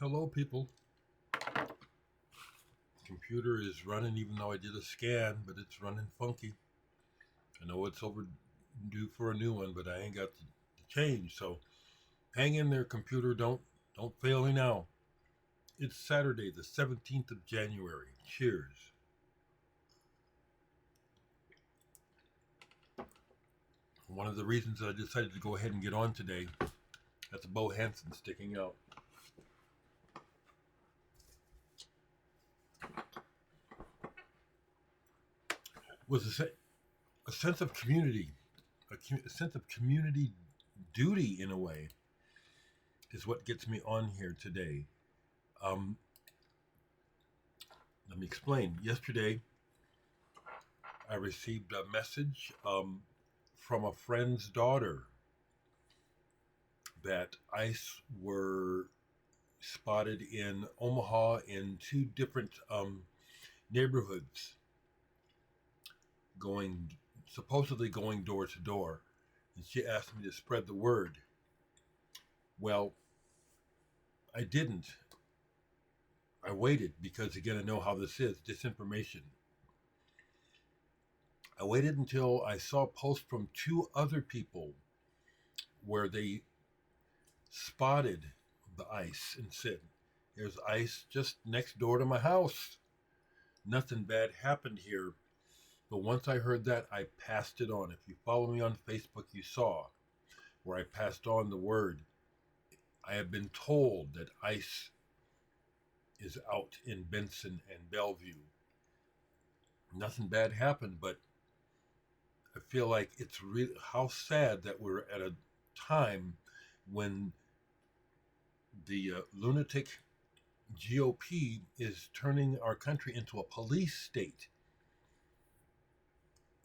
Hello, people. Computer is running even though I did a scan, but it's running funky. I know it's overdue for a new one, but I ain't got the change. So hang in there, computer. Don't fail me now. It's Saturday, the 17th of January. Cheers. One of the reasons I decided to go ahead and get on today, that's a Bo Hansen sticking out, was a sense of community, a sense of community duty in a way, is what gets me on here today. Um, Let me explain. Yesterday, I received a message from a friend's daughter that ICE were spotted in Omaha in two different neighborhoods, going supposedly going door to door, and she asked me to spread the word. Well, I didn't. I waited because, again, I know how this is disinformation. I waited until I saw a post from two other people where they spotted the ice and said, "There's ice just next door to my house. Nothing bad happened here." But once I heard that, I passed it on. If you follow me on Facebook, you saw where I passed on the word. I have been told that ice is out in Benson and Bellevue. Nothing bad happened, but I feel like it's really how sad that we're at a time when the lunatic GOP is turning our country into a police state,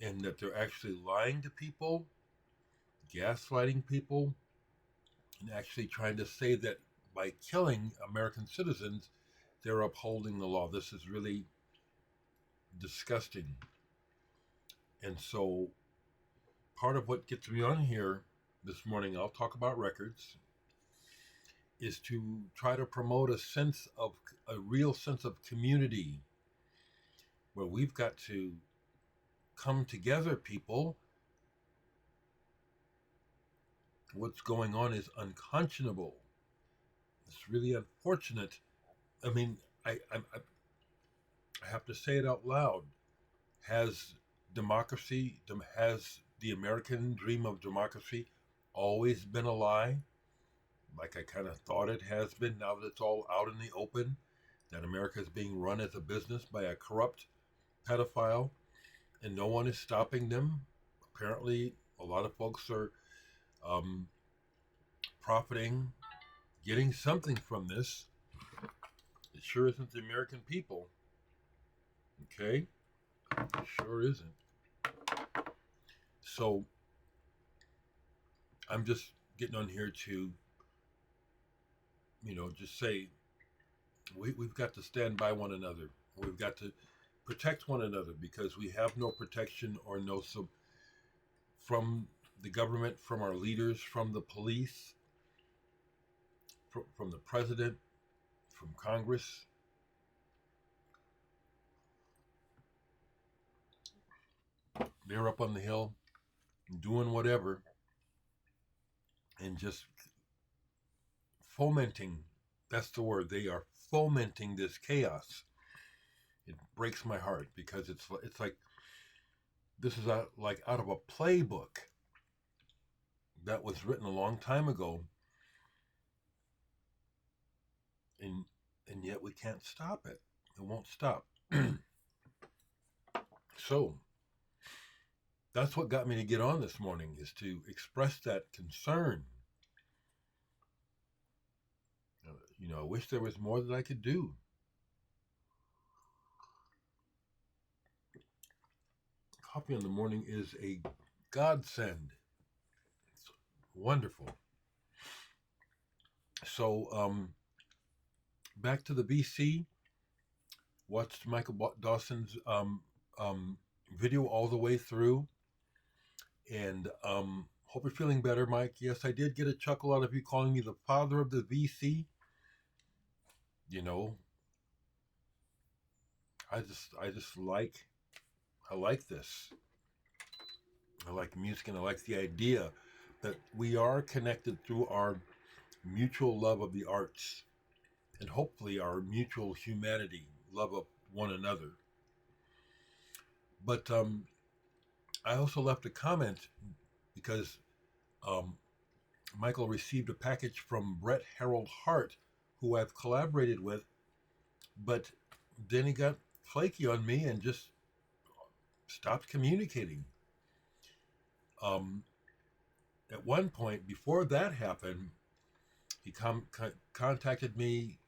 and that they're actually lying to people, gaslighting people, and actually trying to say that by killing American citizens, they're upholding the law. This is really disgusting. And so part of what gets me on here this morning, I'll talk about records, is to try to promote a real sense of community where we've got to come together, people. What's going on is unconscionable. It's really unfortunate. I mean, I have to say it out loud. Has has the American dream of democracy always been a lie? Like I kind of thought it has been, now that it's all out in the open, that America is being run as a business by a corrupt pedophile and no one is stopping them. Apparently, a lot of folks are um, profiting, getting something from this. It sure isn't the American people. Okay? It sure isn't. So I'm just getting on here to, just say we've got to stand by one another. We've got to protect one another because we have no protection or no from the government, from our leaders, from the police, from the president, from Congress. They're up on the hill doing whatever and just fomenting. That's the word. They are fomenting this chaos. It breaks my heart because it's like this is like out of a playbook that was written a long time ago, and yet we can't stop it. It won't stop. So that's what got me to get on this morning, is to express that concern. I wish there was more that I could do. Coffee in the morning is a godsend. It's wonderful. So, back to the BC. Watched Michael Dawson's video all the way through, and hope you're feeling better, Mike. Yes, I did get a chuckle out of you calling me the father of the VC. You know, I just I like this. I like music, and I like the idea that we are connected through our mutual love of the arts, and hopefully our mutual humanity, love of one another. But I also left a comment because um, Michael received a package from Brett Harold Hart, who I've collaborated with, but then he got flaky on me and just stopped communicating. Um, at one point, before that happened, he contacted me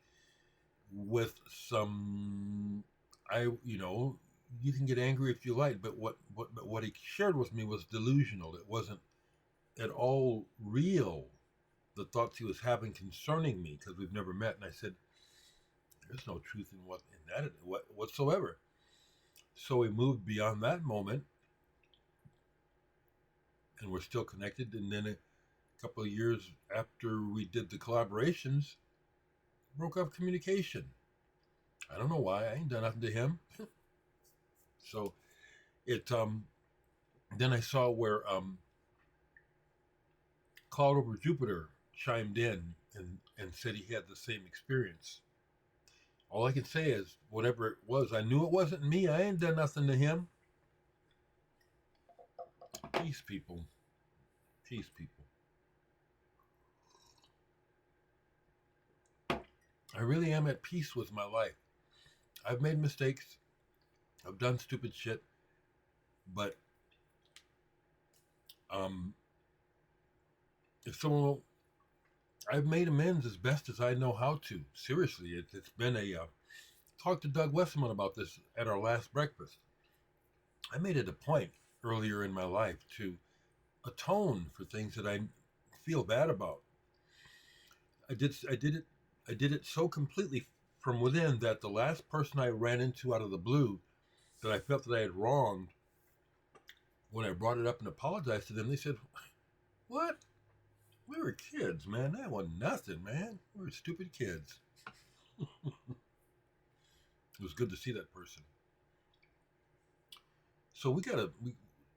with some, you know, you can get angry if you like, but what he shared with me was delusional. It wasn't at all real. The thoughts he was having concerning me, because we've never met, and I said, "There's no truth in that whatsoever." So we moved beyond that moment, and we're still connected. And then a couple of years after we did the collaborations, broke up communication. I don't know why. I ain't done nothing to him. So it then I saw where Cloud Over Jupiter chimed in and said he had the same experience. All I can say is, whatever it was, I knew it wasn't me. I ain't done nothing to him. Peace, people. Peace, people. I really am at peace with my life. I've made mistakes. I've done stupid shit, but um, if someone, I've made amends as best as I know how to. Seriously, it's been a. Talked to Doug Westerman about this at our last breakfast. I made it a point earlier in my life to atone for things that I feel bad about. I did it so completely from within that the last person I ran into out of the blue that I felt that I had wronged, when I brought it up and apologized to them, they said, "What? We were kids, man. That wasn't nothing, man. We were stupid kids." It was good to see that person. So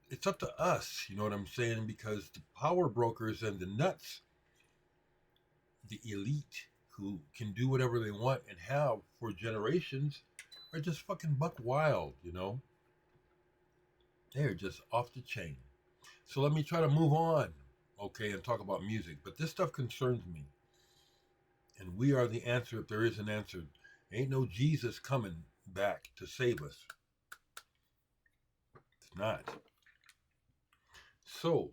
it's up to us, you know what I'm saying? Because the power brokers and the nuts, the elite who can do whatever they want and have for generations, are just fucking buck wild, you know? They're just off the chain. So let me try to move on, okay, and talk about music. But this stuff concerns me. And we are the answer if there is an answer. Ain't no Jesus coming back to save us. It's not. So,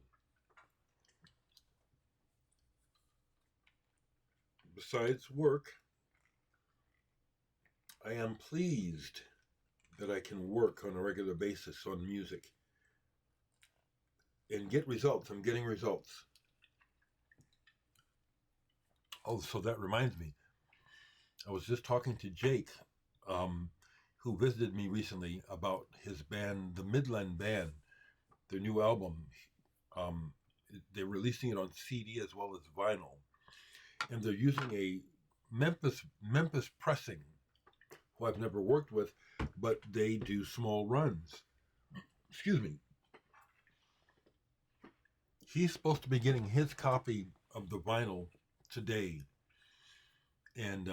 besides work, I am pleased that I can work on a regular basis on music and get results. I'm getting results. Oh, so that reminds me. I was just talking to Jake, um, who visited me recently, about his band, the Midland Band, their new album. Um, they're releasing it on CD as well as vinyl, and they're using a Memphis pressing, who I've never worked with, but they do small runs. Excuse me. He's supposed to be getting his copy of the vinyl today, and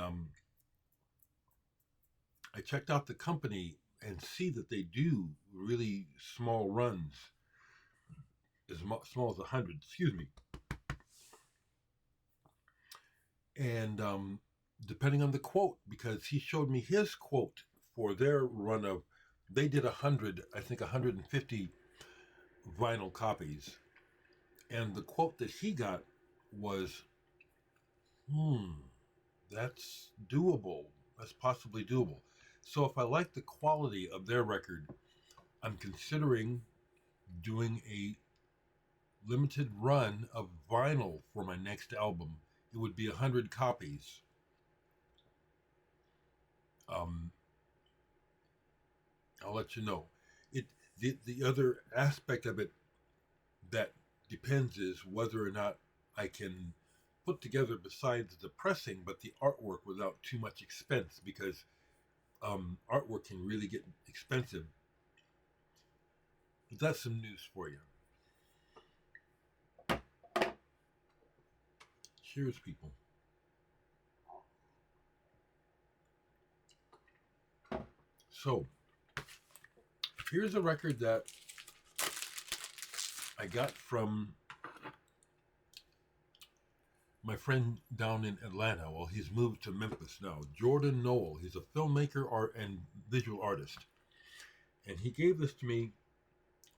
I checked out the company and see that they do really small runs, as small as 100. Excuse me. And depending on the quote, because he showed me his quote for their run of, they did 100, I think 150 vinyl copies, and the quote that he got was, "Hmm, that's doable. That's possibly doable." So if I like the quality of their record, I'm considering doing a limited run of vinyl for my next album. It would be 100 copies. Um, I'll let you know. It the other aspect of it that depends is whether or not I can put together besides the pressing, but the artwork without too much expense, because artwork can really get expensive. But that's some news for you. Cheers, people. So, here's a record that I got from my friend down in Atlanta. Well, he's moved to Memphis now. Jordan Noel. He's a filmmaker and visual artist. And he gave this to me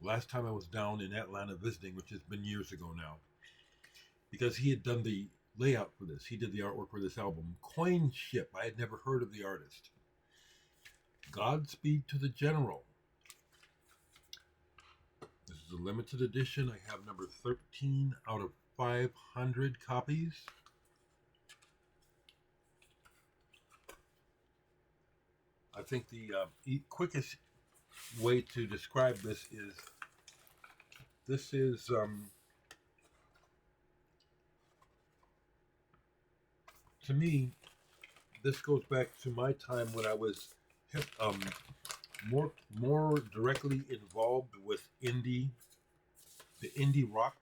last time I was down in Atlanta visiting, which has been years ago now, because he had done the layout for this. He did the artwork for this album. Coin Ship. I had never heard of the artist. Godspeed to the General. This is a limited edition. I have number 13 out of 500 copies. I think the quickest way to describe this is to me, this goes back to my time when I was more directly involved with the indie rock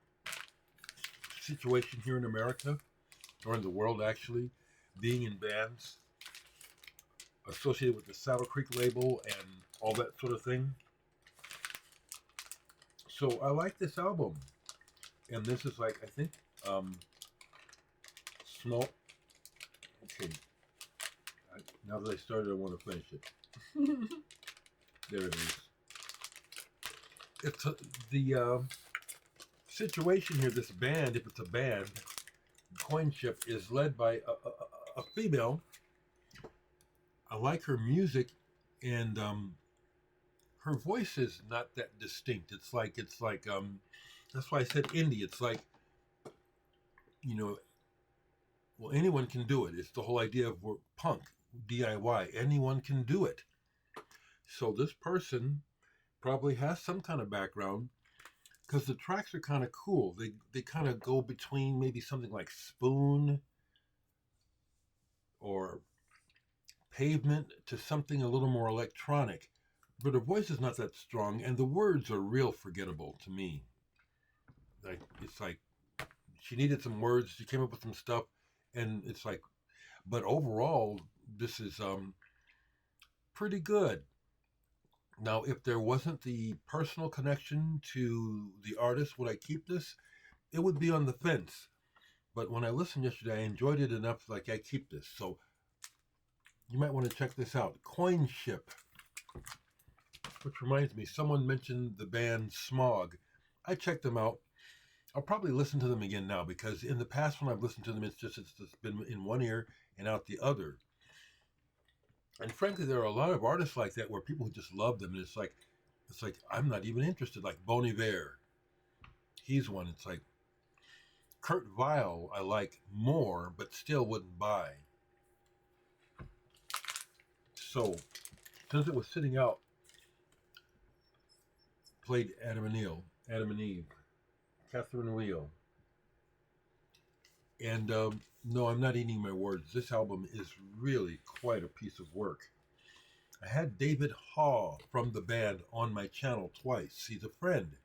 situation here in America, or in the world actually, being in bands associated with the Saddle Creek label and all that sort of thing. So I like this album, and this is like, I think, small. Okay, now that I started, I want to finish it. There it is. It's the situation here. This band, if it's a band, Coin Ship, is led by a female. I like her music, and her voice is not that distinct. It's like that's why I said indie. It's like, well, anyone can do it. It's the whole idea of punk, DIY. Anyone can do it. So this person probably has some kind of background, because the tracks are kind of cool. They kind of go between maybe something like Spoon or Pavement to something a little more electronic. But her voice is not that strong, and the words are real forgettable to me. Like, it's like she needed some words. She came up with some stuff, and it's like, but overall, this is pretty good. Now, if there wasn't the personal connection to the artist, would I keep this? It would be on the fence. But when I listened yesterday, I enjoyed it enough, like, I keep this. So you might want to check this out. Coin Ship. Which reminds me, someone mentioned the band Smog. I checked them out. I'll probably listen to them again now, because in the past when I've listened to them, it's just been in one ear and out the other. And frankly, there are a lot of artists like that where people just love them, and it's like I'm not even interested. Like Bon Iver, he's one. It's like Kurt Weill, I like more, but still wouldn't buy. So, since it was sitting out, played Adam and Eve, Catherine Wheel. And no, I'm not eating my words. This album is really quite a piece of work. I had David Haw from the band on my channel twice. He's a friend.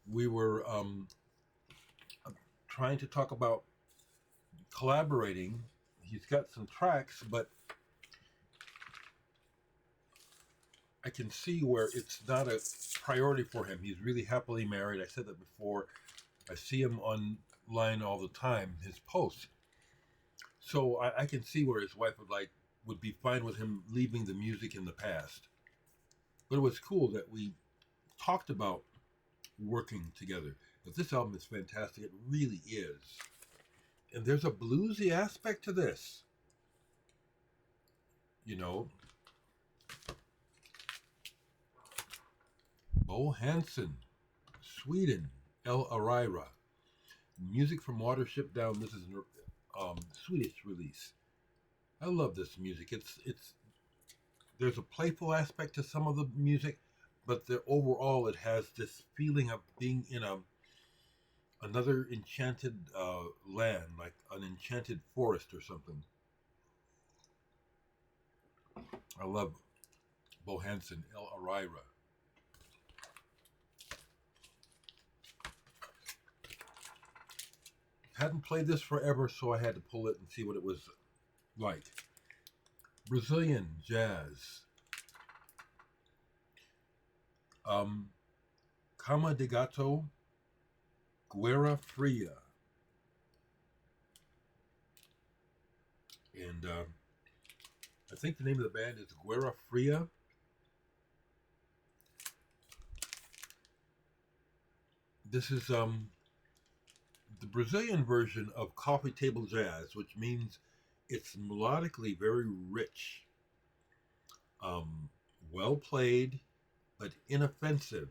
We were trying to talk about collaborating. He's got some tracks, but I can see where it's not a priority for him. He's really happily married. I said that before. I see him online all the time, his posts. So I can see where his wife would be fine with him leaving the music in the past. But it was cool that we talked about working together. But this album is fantastic. It really is. And there's a bluesy aspect to this. Bo Hansen, Sweden, El Arira. Music from Watership Down. This is a Swedish release. I love this music. It's there's a playful aspect to some of the music, but overall it has this feeling of being in a another enchanted land, like an enchanted forest or something. I love Bohansen, El Arira. Hadn't played this forever, so I had to pull it and see what it was like. Brazilian jazz. Cama de Gato, Guerra Fria. And I think the name of the band is Guerra Fria. This is the Brazilian version of coffee table jazz, which means it's melodically very rich, well played, but inoffensive.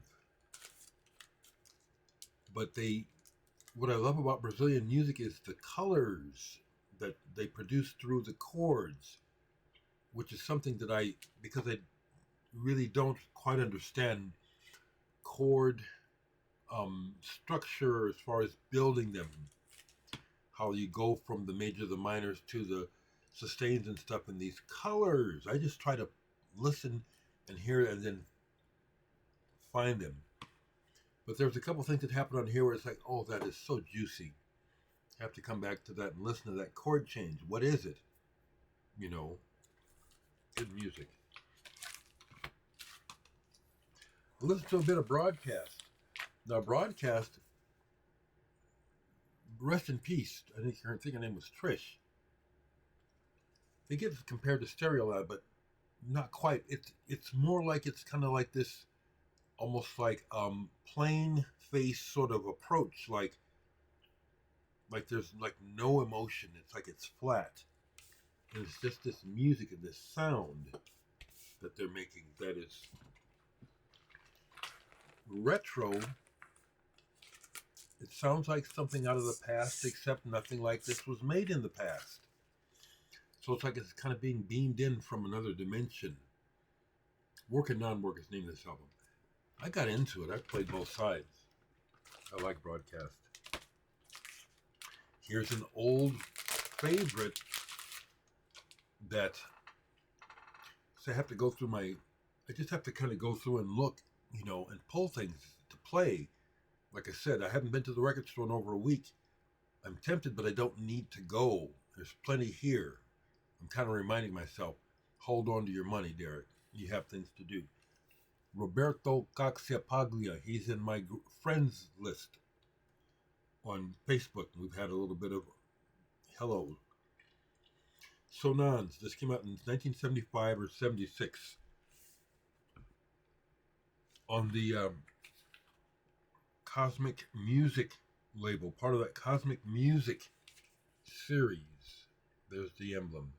But what I love about Brazilian music is the colors that they produce through the chords, which is something that because I really don't quite understand chord structure as far as building them, how you go from the major, the minors to the sustains and stuff, and these colors. I just try to listen and hear and then find them. But there's a couple things that happen on here where it's like, oh, that is so juicy. I have to come back to that and listen to that chord change. What is it? You know, good music. Listen to a bit of Broadcast. Now, Broadcast, rest in peace. I think her name was Trish. They get compared to Stereolab, but not quite. It's more like it's kind of like this, almost like plain face sort of approach, like there's like no emotion. It's like it's flat. And it's just this music and this sound that they're making that is retro. It sounds like something out of the past, except nothing like this was made in the past. So it's like it's kind of being beamed in from another dimension. Work and Non-Work is the name of this album. I got into it. I played both sides. I like Broadcast. Here's an old favorite that, so I have to go through I just have to kind of go through and look, and pull things to play. Like I said, I haven't been to the record store in over a week. I'm tempted, but I don't need to go. There's plenty here. I'm kind of reminding myself, hold on to your money, Dereck. You have things to do. Roberto Caxiapaglia, he's in my friends list on Facebook. We've had a little bit of hello. Sonans, this came out in 1975 or 76 on the Cosmic Music label, part of that Cosmic Music series. There's the emblem.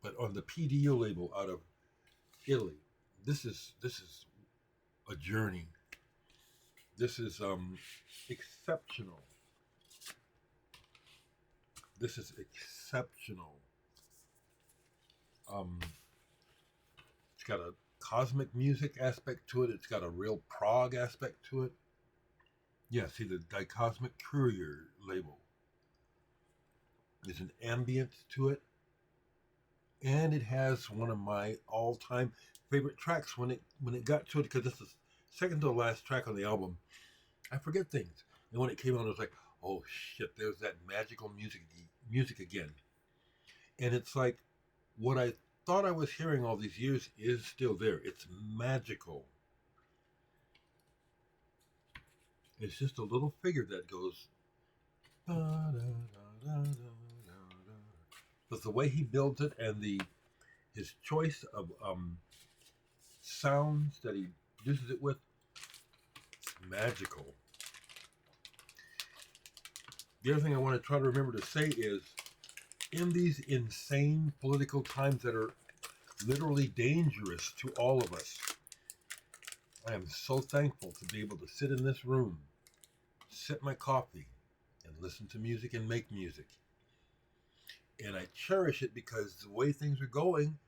But on the PDO label out of Italy, this is a journey. This is exceptional. This is exceptional. It's got a cosmic music aspect to it. It's got a real prog aspect to it. Yeah, see the Dicosmic Courier label. There's an ambient to it. And it has one of my all-time favorite tracks when it got to it, because this is second to the last track on the album. I forget things. And when it came on, I was like, oh shit, there's that magical music again. And it's like what I thought I was hearing all these years is still there. It's magical. It's just a little figure that goes. But the way he builds it and his choice of sounds that he uses it with, it's magical. The other thing I want to try to remember to say is, in these insane political times that are literally dangerous to all of us, I am so thankful to be able to sit in this room, sip my coffee, and listen to music and make music. And I cherish it because the way things are going,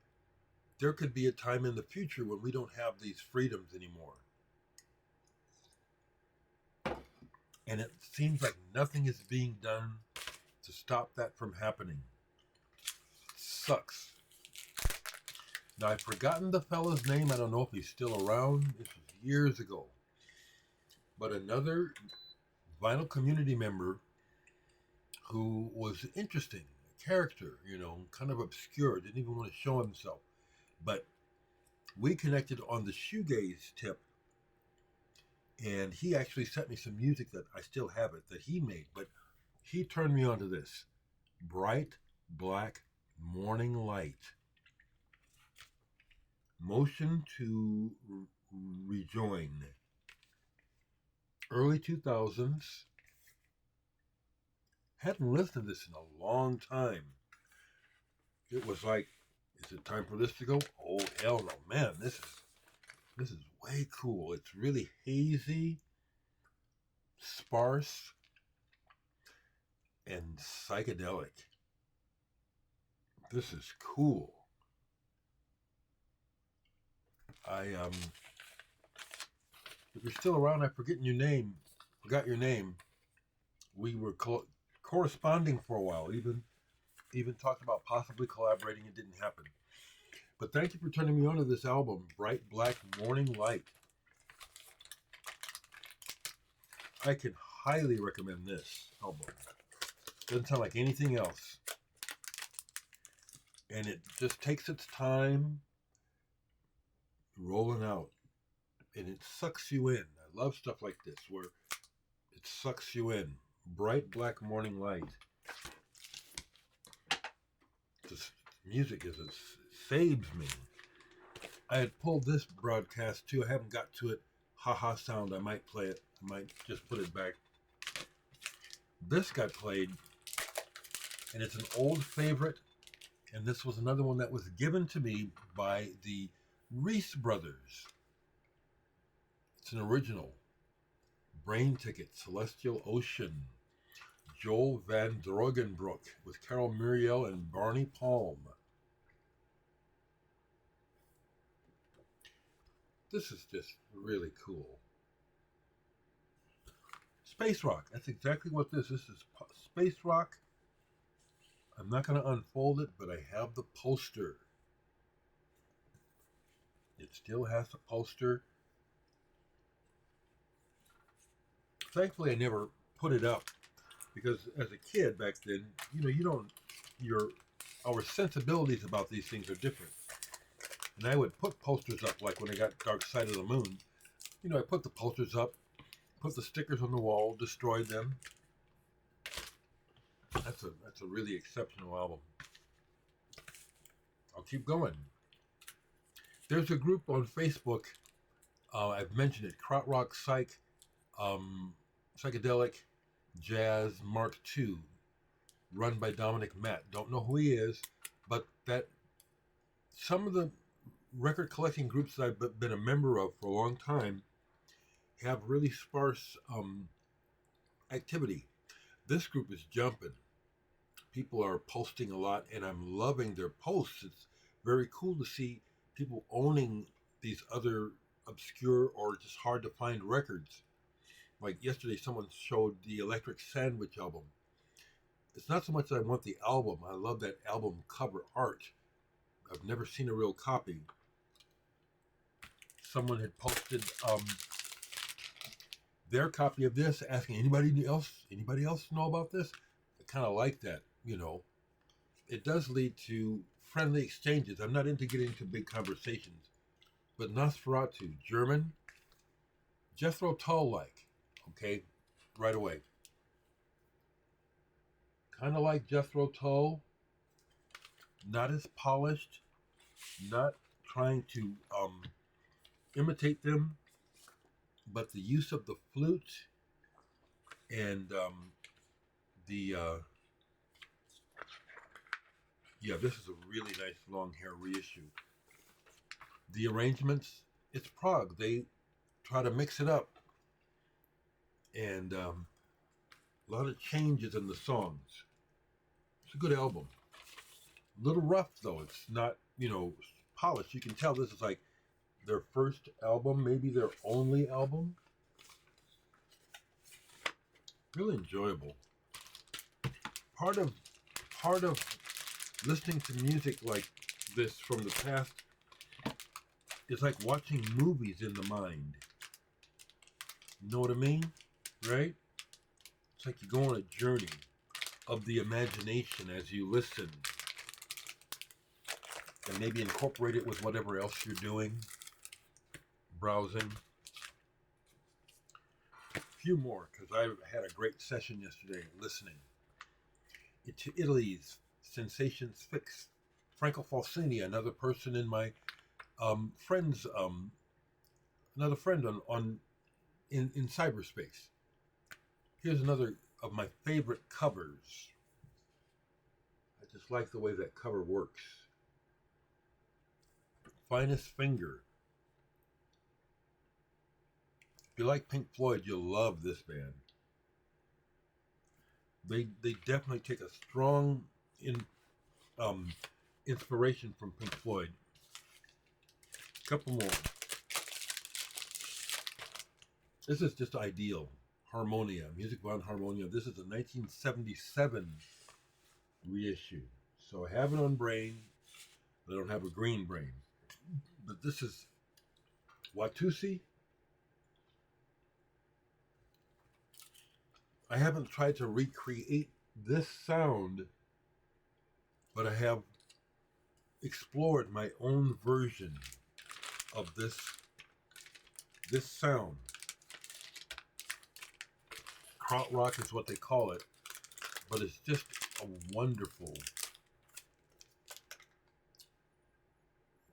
there could be a time in the future when we don't have these freedoms anymore. and it seems like nothing is being done to stop that from happening. It sucks. Now, I've forgotten the fella's name. I don't know if he's still around. This was years ago. But another vinyl community member who was interesting, a character, kind of obscure, didn't even want to show himself. But we connected on the shoegaze tip, and he actually sent me some music that I still have it that he made. But he turned me on to this Bright Black Morning Light. Motion to Rejoin. Early 2000s. Hadn't listened to this in a long time. It was like, is it time for this to go? Oh, hell no. Man, this is way cool. It's really hazy, sparse, and psychedelic. This is cool. If you're still around, I forgot your name. We were corresponding for a while, even talked about possibly collaborating. It didn't happen. But thank you for turning me on to this album, Bright Black Morning Light. I can highly recommend this album. Doesn't sound like anything else. And it just takes its time rolling out. And it sucks you in. I love stuff like this where it sucks you in. Bright Black Morning Light. This music it saves me. I had pulled this broadcast too. I haven't got to it. Haha sound. I might play it. I might just put it back. This got played, and it's an old favorite. And this was another one that was given to me by the Reese brothers. It's an original. Brain Ticket, Celestial Ocean. Joel Van Drogenbroek with Carol Muriel and Barney Palm. This is just really cool. Space rock. That's exactly what this is. This is space rock. I'm not going to unfold it, but I have the poster. It still has the poster. Thankfully, I never put it up because as a kid back then, our sensibilities about these things are different. And I would put posters up, like when I got Dark Side of the Moon. I put the posters up, put the stickers on the wall, destroyed them. That's a really exceptional album. I'll keep going. There's a group on Facebook. I've mentioned it. Krautrock Psych, Psychedelic Jazz Mark II, run by Dominic Matt. Don't know who he is, but that some of the record collecting groups that I've been a member of for a long time have really sparse activity. This group is jumping. People are posting a lot, and I'm loving their posts. It's very cool to see people owning these other obscure or just hard to find records. Like yesterday, someone showed the Electric Sandwich album. It's not so much that I want the album. I love that album cover art. I've never seen a real copy. Someone had posted their copy of this, asking anybody else know about this? I kind of like that, It does lead to friendly exchanges. I'm not into getting into big conversations. But Nosferatu, German, Jethro Tull-like, okay, right away. Kind of like Jethro Tull, not as polished, not trying to imitate them, but the use of the flute and this is a really nice long hair reissue. The arrangements, it's prog. They try to mix it up, and a lot of changes in the songs. It's a good album. A little rough though. It's not, polished. You can tell this is like their first album, maybe their only album. Really enjoyable. Part of part of listening to music like this from the past is like watching movies in the mind. You know what I mean? Right? It's like you go on a journey of the imagination as you listen and maybe incorporate it with whatever else you're doing, browsing. A few more because I had a great session yesterday listening. To Italy's Sensations Fix. Franco Falsini, another person in my friends, another friend on in cyberspace. Here's another of my favorite covers. I just like the way that cover works. Finest Finger. If you like Pink Floyd, you'll love this band. They definitely take a strong um, inspiration from Pink Floyd. A couple more. This is just ideal. Harmonia, Music von Harmonia. This is a 1977 reissue. So I have it on brain. I don't have a green brain. But this is Watusi. I haven't tried to recreate this sound, but I have explored my own version of this sound. Krautrock is what they call it, but it's just a wonderful,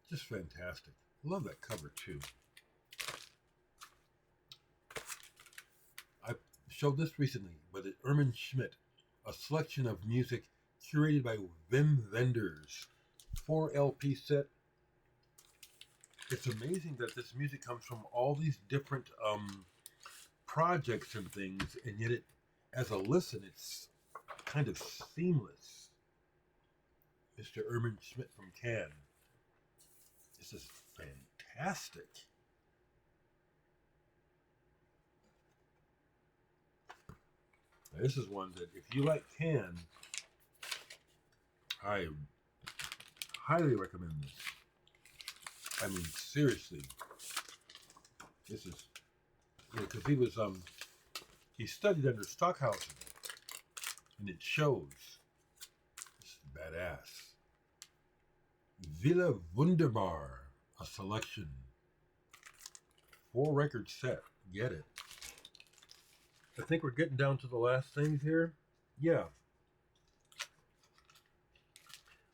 just fantastic. I love that cover too. I showed this recently, but it's Ermin Schmidt, a selection of music curated by Wim Wenders, 4 LP set. It's amazing that this music comes from all these different projects and things, and yet it, as a listen, it's kind of seamless. Mr. Ermin Schmidt from Cannes. This is fantastic. Now, this is one that, if you like Cannes, I highly recommend this. I mean, seriously, this is, because he was he studied under Stockhausen, and it shows. It's badass. Villa Wunderbar, a selection, 4 record set. Get it? I think we're getting down to the last things here. Yeah.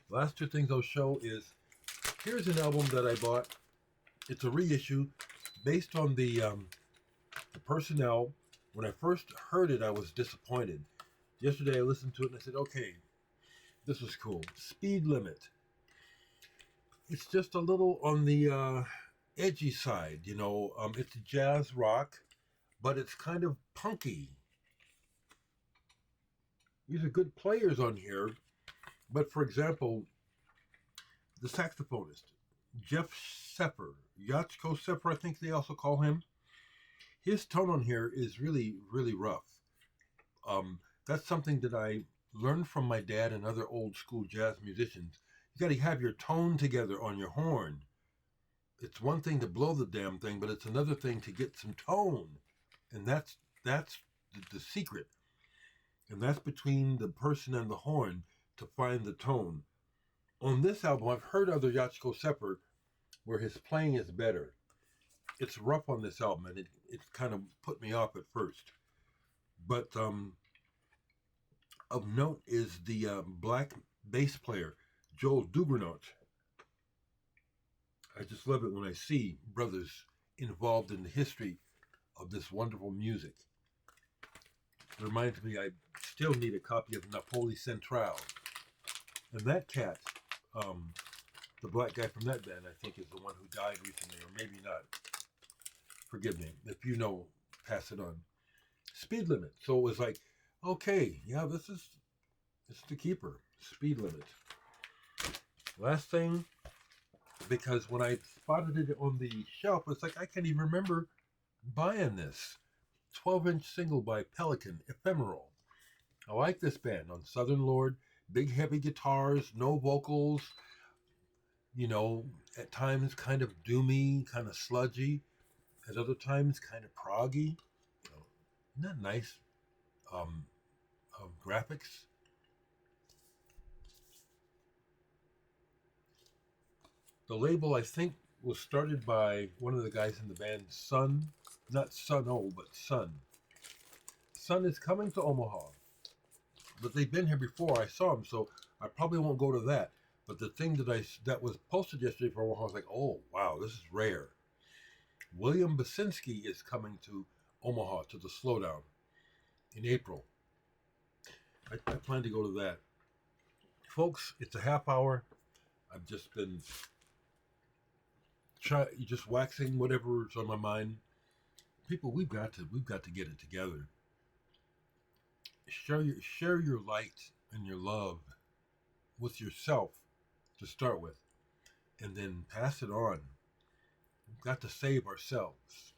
Last 2 things I'll show is, here's an album that I bought. It's a reissue based on the personnel. When I first heard it, I was disappointed. Yesterday I listened to it and I said, okay, this was cool. Speed Limit. It's just a little on the edgy side, you know. It's jazz rock, but it's kind of punky. These are good players on here. But for example, the saxophonist, Jeff Sepper, Yachko Sepper, I think they also call him. His tone on here is really, really rough. That's something that I learned from my dad and other old school jazz musicians. You got to have your tone together on your horn. It's one thing to blow the damn thing, but it's another thing to get some tone. And that's the secret. And that's between the person and the horn to find the tone. On this album, I've heard other Yachko Sepper where his playing is better. It's rough on this album, and it kind of put me off at first. But of note is the black bass player, Joel Dugrenot. I just love it when I see brothers involved in the history of this wonderful music. It reminds me I still need a copy of Napoli Centrale. And that cat, the black guy from that band, I think is the one who died recently, or maybe not. Forgive me. If you know, pass it on. Speed Limit. So it was like, okay, yeah, it's the keeper. Speed Limit. Last thing, because when I spotted it on the shelf, it's like, I can't even remember buying this. 12-inch single by Pelican, Ephemeral. I like this band on Southern Lord. Big heavy guitars, no vocals, at times kind of doomy, kind of sludgy, at other times kind of proggy. Isn't that nice? Um, Graphics. The label, I think, was started by one of the guys in the band, Sun. Not Sun O, but Sun. Sun is coming to Omaha, but they've been here before. I saw them, so I probably won't go to that. But the thing that was posted yesterday for Omaha, I was like, oh wow, this is rare. William Basinski is coming to Omaha to the Slowdown in April. I plan to go to that. Folks, it's a half hour. I've just been just waxing whatever's on my mind. People, we've got to get it together. Share your light and your love with yourself to start with, and then pass it on. We've got to save ourselves.